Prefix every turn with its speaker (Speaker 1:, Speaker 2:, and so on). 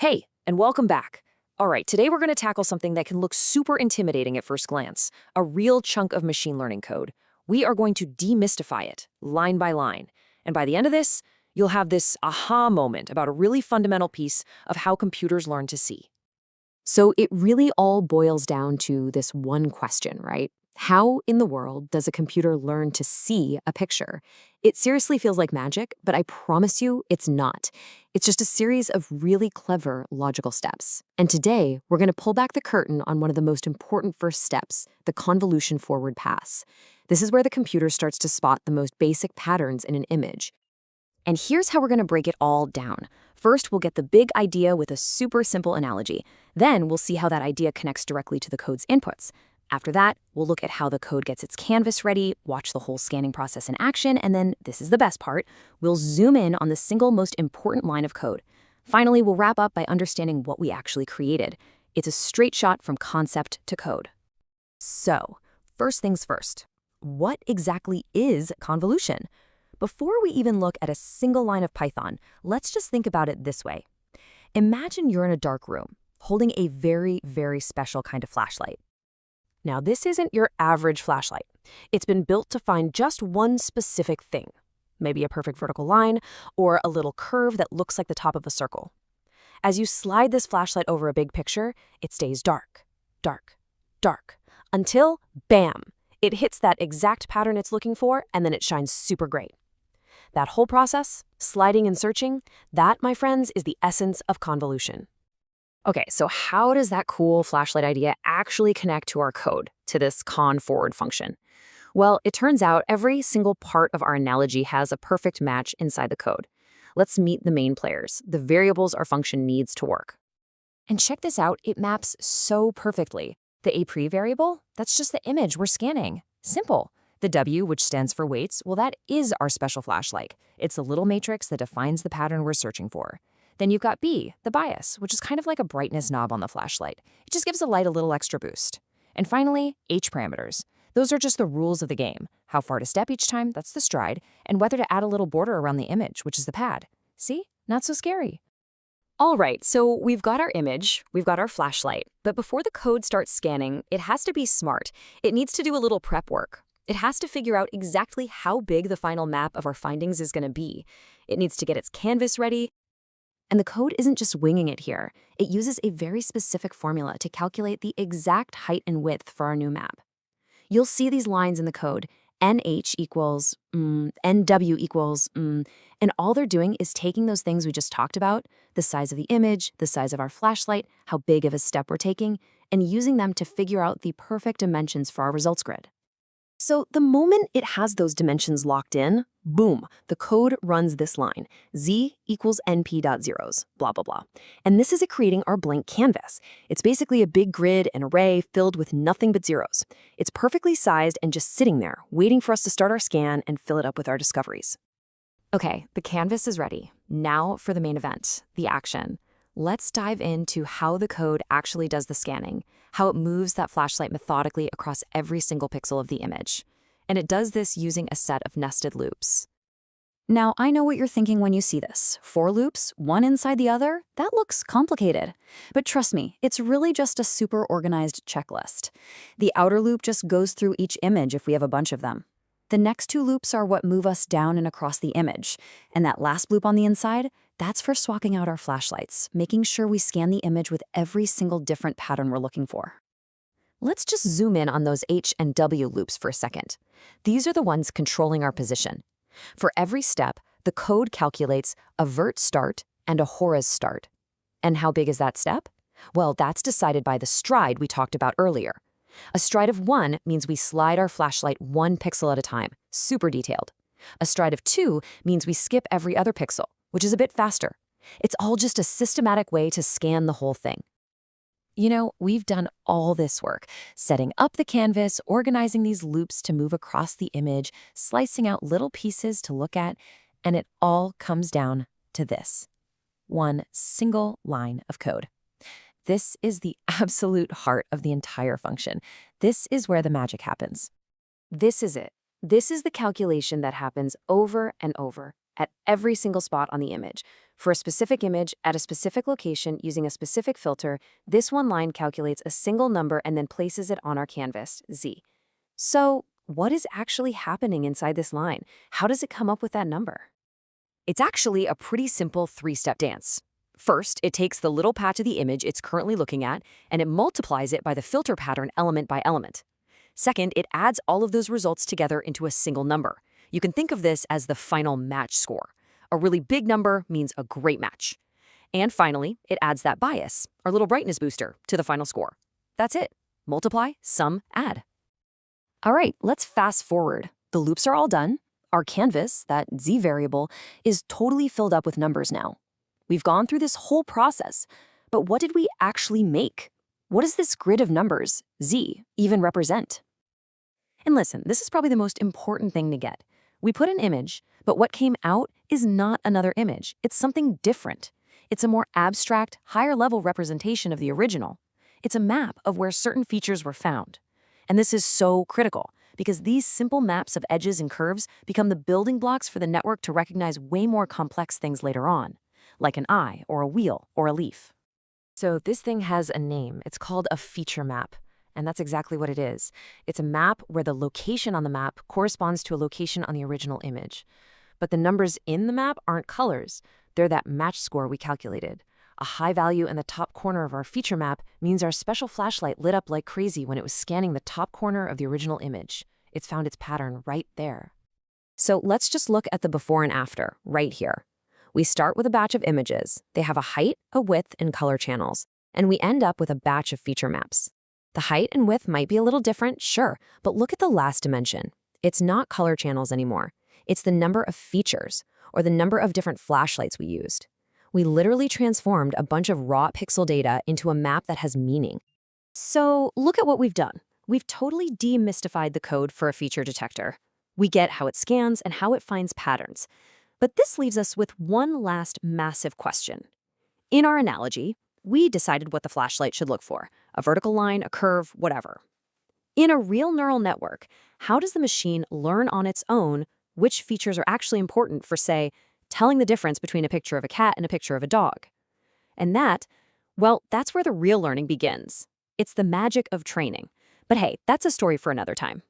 Speaker 1: Hey, and welcome back. All right, today we're going to tackle something that can look super intimidating at first glance, a real chunk of machine learning code. We are going to demystify it, line by line. And by the end of this, you'll have this aha moment about a really fundamental piece of how computers learn to see. So it really all boils down to this one question, right? How in the world does a computer learn to see a picture? It seriously feels like magic, but I promise you it's not. It's just a series of really clever logical steps. And today, we're going to pull back the curtain on one of the most important first steps, the convolution forward pass. This is where the computer starts to spot the most basic patterns in an image. And here's how we're going to break it all down. First, we'll get the big idea with a super simple analogy. Then we'll see how that idea connects directly to the code's inputs. After that, we'll look at how the code gets its canvas ready, watch the whole scanning process in action, and then, this is the best part, we'll zoom in on the single most important line of code. Finally, we'll wrap up by understanding what we actually created. It's a straight shot from concept to code. So, first things first, what exactly is convolution? Before we even look at a single line of Python, let's just think about it this way. Imagine you're in a dark room, holding a very, very special kind of flashlight. Now, this isn't your average flashlight. It's been built to find just one specific thing, maybe a perfect vertical line or a little curve that looks like the top of a circle. As you slide this flashlight over a big picture, it stays dark, dark, dark, until, bam, it hits that exact pattern it's looking for, and then it shines super great. That whole process, sliding and searching, that, my friends, is the essence of convolution. Okay, so how does that cool flashlight idea actually connect to our code, to this conv forward function? Well, it turns out every single part of our analogy has a perfect match inside the code. Let's meet the main players, the variables our function needs to work. And check this out, it maps so perfectly. The A pre variable, that's just the image we're scanning. Simple. The W, which stands for weights, well, that is our special flashlight. It's the little matrix that defines the pattern we're searching for. Then you've got B, the bias, which is kind of like a brightness knob on the flashlight. It just gives the light a little extra boost. And finally, H parameters. Those are just the rules of the game. How far to step each time, that's the stride, and whether to add a little border around the image, which is the pad. See? Not so scary. All right, so we've got our image, we've got our flashlight, but before the code starts scanning, it has to be smart. It needs to do a little prep work. It has to figure out exactly how big the final map of our findings is going to be. It needs to get its canvas ready. And the code isn't just winging it here. It uses a very specific formula to calculate the exact height and width for our new map. You'll see these lines in the code, NH equals, NW equals, and all they're doing is taking those things we just talked about, the size of the image, the size of our flashlight, how big of a step we're taking, and using them to figure out the perfect dimensions for our results grid. So the moment it has those dimensions locked in, boom, the code runs this line, z equals np.zeros, blah, blah, blah. And this is it creating our blank canvas. It's basically a big grid, an array filled with nothing but zeros. It's perfectly sized and just sitting there, waiting for us to start our scan and fill it up with our discoveries. Okay, the canvas is ready. Now for the main event, the action. Let's dive into how the code actually does the scanning, how it moves that flashlight methodically across every single pixel of the image. And it does this using a set of nested loops. Now, I know what you're thinking when you see this. 4 loops, one inside the other? That looks complicated. But trust me, it's really just a super organized checklist. The outer loop just goes through each image if we have a bunch of them. The next 2 loops are what move us down and across the image. And that last loop on the inside, that's for swapping out our flashlights, making sure we scan the image with every single different pattern we're looking for. Let's just zoom in on those H and W loops for a second. These are the ones controlling our position. For every step, the code calculates a vert start and a horaz start. And how big is that step? Well, that's decided by the stride we talked about earlier. A stride of 1 means we slide our flashlight 1 pixel at a time, super detailed. A stride of 2 means we skip every other pixel, which is a bit faster. It's all just a systematic way to scan the whole thing. You know, we've done all this work, setting up the canvas, organizing these loops to move across the image, slicing out little pieces to look at, and it all comes down to this. One single line of code. This is the absolute heart of the entire function. This is where the magic happens. This is it. This is the calculation that happens over and over at every single spot on the image, For a specific image at a specific location using a specific filter, this one line calculates a single number and then places it on our canvas, Z. So, what is actually happening inside this line? How does it come up with that number? It's actually a pretty simple three-step dance. First, it takes the little patch of the image it's currently looking at, and it multiplies it by the filter pattern element by element. Second, it adds all of those results together into a single number. You can think of this as the final match score. A really big number means a great match. And finally, it adds that bias, our little brightness booster, to the final score. That's it. Multiply, sum, add. All right, let's fast forward. The loops are all done. Our canvas, that Z variable, is totally filled up with numbers now. We've gone through this whole process, but what did we actually make? What does this grid of numbers, Z, even represent? And listen, this is probably the most important thing to get. We put an image, but what came out is not another image. It's something different. It's a more abstract, higher-level representation of the original. It's a map of where certain features were found. And this is so critical, because these simple maps of edges and curves become the building blocks for the network to recognize way more complex things later on, like an eye or a wheel or a leaf. So this thing has a name. It's called a feature map. And that's exactly what it is. It's a map where the location on the map corresponds to a location on the original image. But the numbers in the map aren't colors. They're that match score we calculated. A high value in the top corner of our feature map means our special flashlight lit up like crazy when it was scanning the top corner of the original image. It's found its pattern right there. So let's just look at the before and after, right here. We start with a batch of images. They have a height, a width, and color channels. And we end up with a batch of feature maps. The height and width might be a little different, sure, but look at the last dimension. It's not color channels anymore. It's the number of features, or the number of different flashlights we used. We literally transformed a bunch of raw pixel data into a map that has meaning. So look at what we've done. We've totally demystified the code for a feature detector. We get how it scans and how it finds patterns. But this leaves us with one last massive question. In our analogy, we decided what the flashlight should look for, a vertical line, a curve, whatever. In a real neural network, how does the machine learn on its own which features are actually important for, say, telling the difference between a picture of a cat and a picture of a dog? And that's where the real learning begins. It's the magic of training. But hey, that's a story for another time.